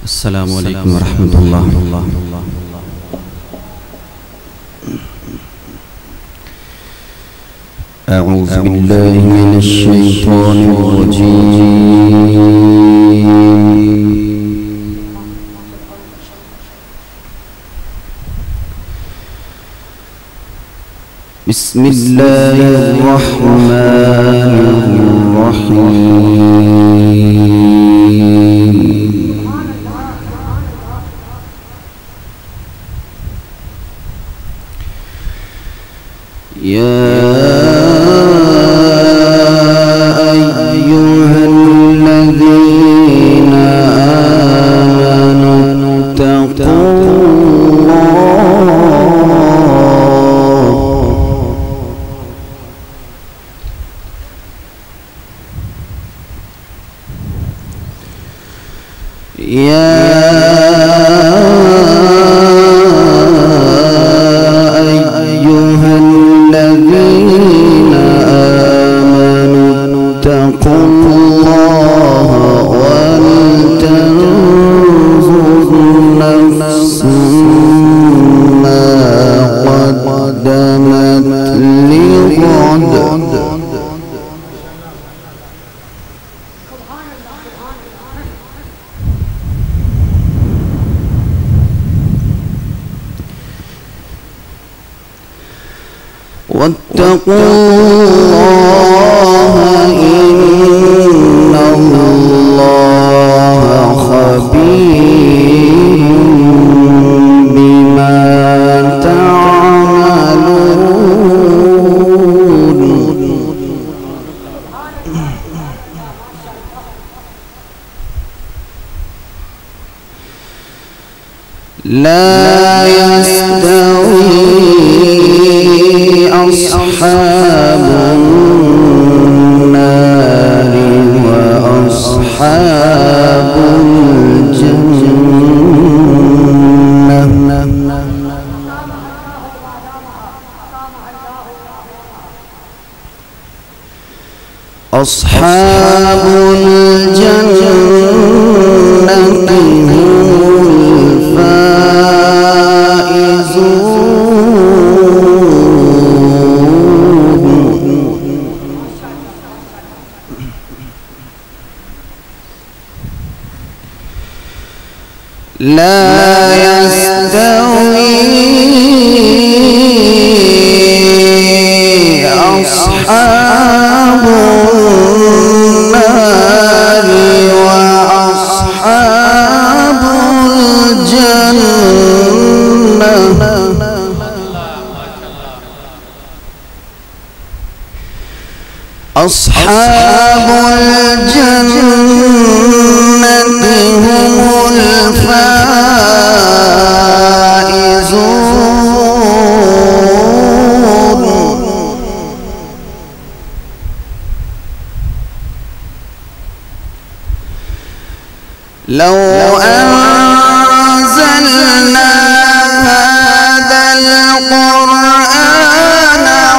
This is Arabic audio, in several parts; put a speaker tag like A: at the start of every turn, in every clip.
A: السلام عليكم ورحمة الله. أعوذ بالله من الشيطان الرجيم. بسم الله الرحمن الرحيم. يا أيها الذين آمنوا اتقوا واتقوا الله إن الله خبير بما تعملون. لا يستوي أصحاب النار وأصحاب الجنة. أصحاب الجنة هم لا يستوي أصحاب النار وأصحاب الجنة. أصحاب الجنة هم الفائزون. لو أنزلنا هذا القرآن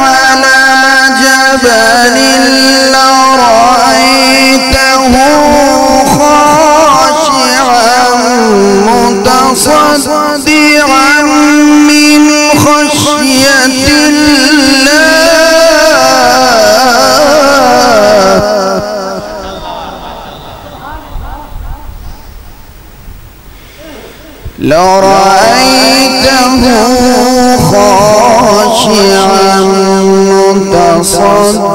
A: على جبل لرأيته خاشعا متصدعا من خشية الله. لرأيته خاشعا متصدعا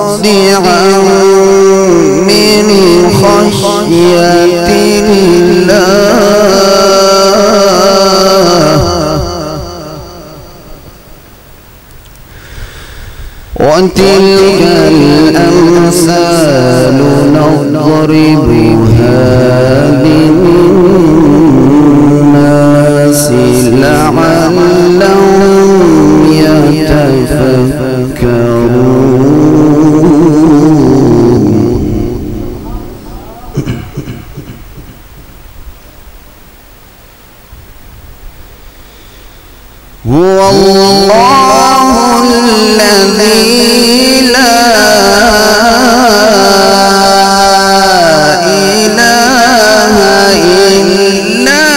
A: من خشية الله. وتلك الأمثال نضربها للناس لعلهم يتفكرون. هو الله الذي لا إله إلا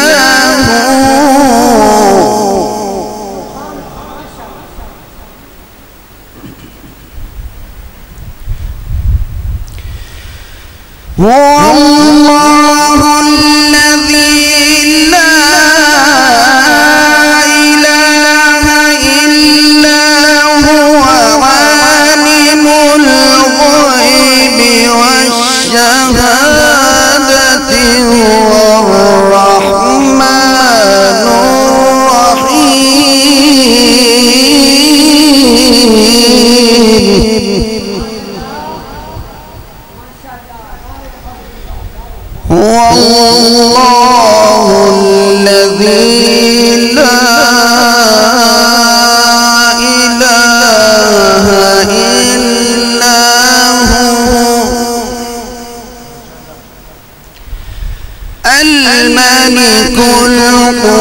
A: الملك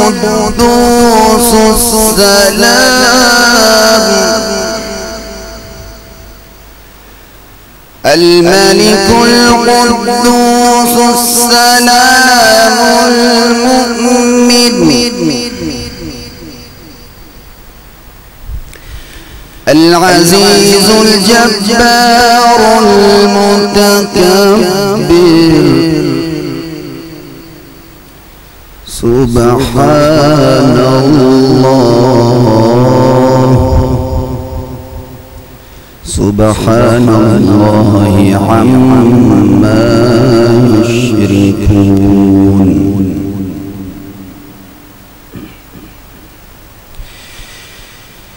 A: القدوس السلام الملك القدوس السلام المؤمن العزيز الجبار المتكبر سبحان الله عما يشركون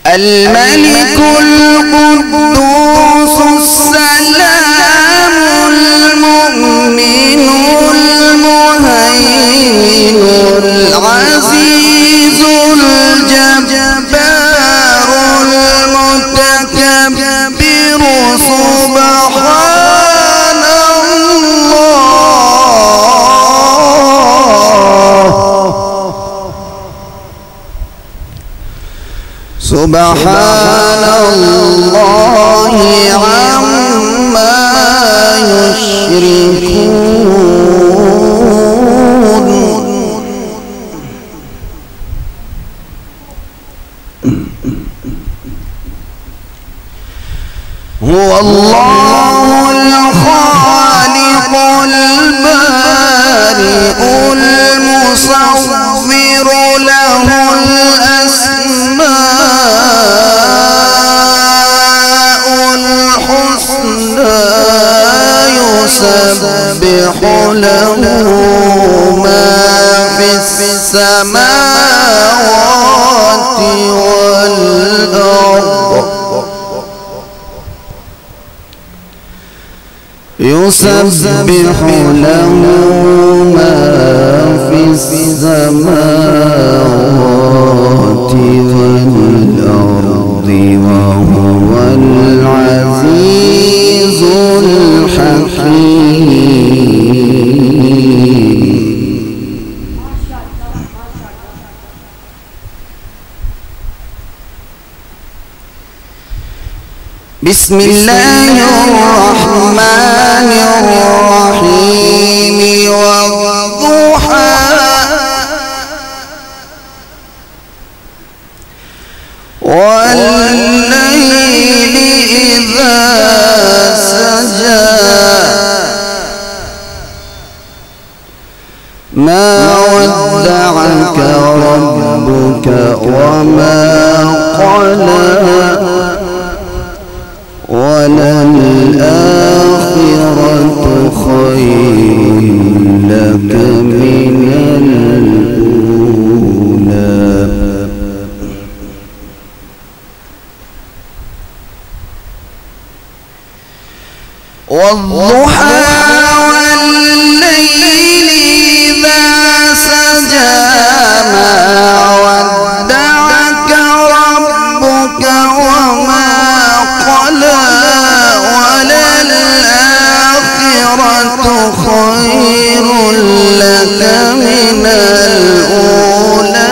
A: الملك القدوس السلام المؤمن المهيمن العزيز الجبار المتكبر سبحان الله عما يشركون هو الله الخالق البارئ المصور له الأسماء الحسنى يسبح له ما في السماوات والأرض يسبح له ما في السماوات والأرض وهو العزيز الحكيم بسم الله الرحمن الرحيم والضحى والليل إذا سجى ما ودعك ربك وما قلى وللآخرة خير لك من الأولى والضحى والليل إذا سجى ما ودعك ربك وما قلى وللآخرة خير لك من الأولى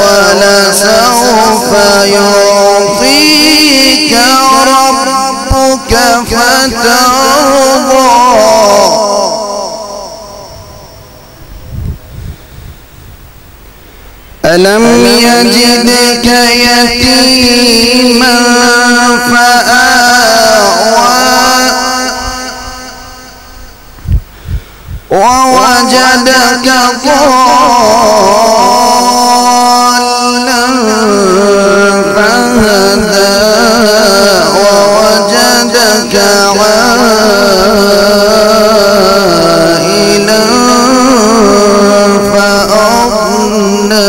A: ولسوف يعطيك ربك فترضى ألم يجدك يتيما فآوى ووجدك ضالا فهدى ووجدك عائلا فأغنى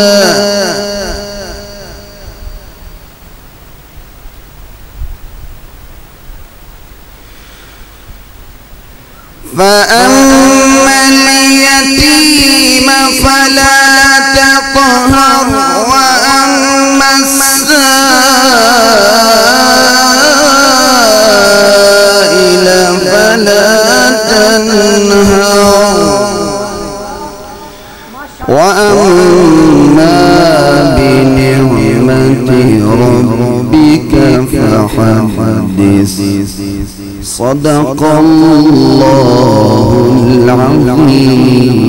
A: فأما اليتيم فلا تقهر وأما السائل وأما بنعمة ربك فحدث. صدق الله العظيم.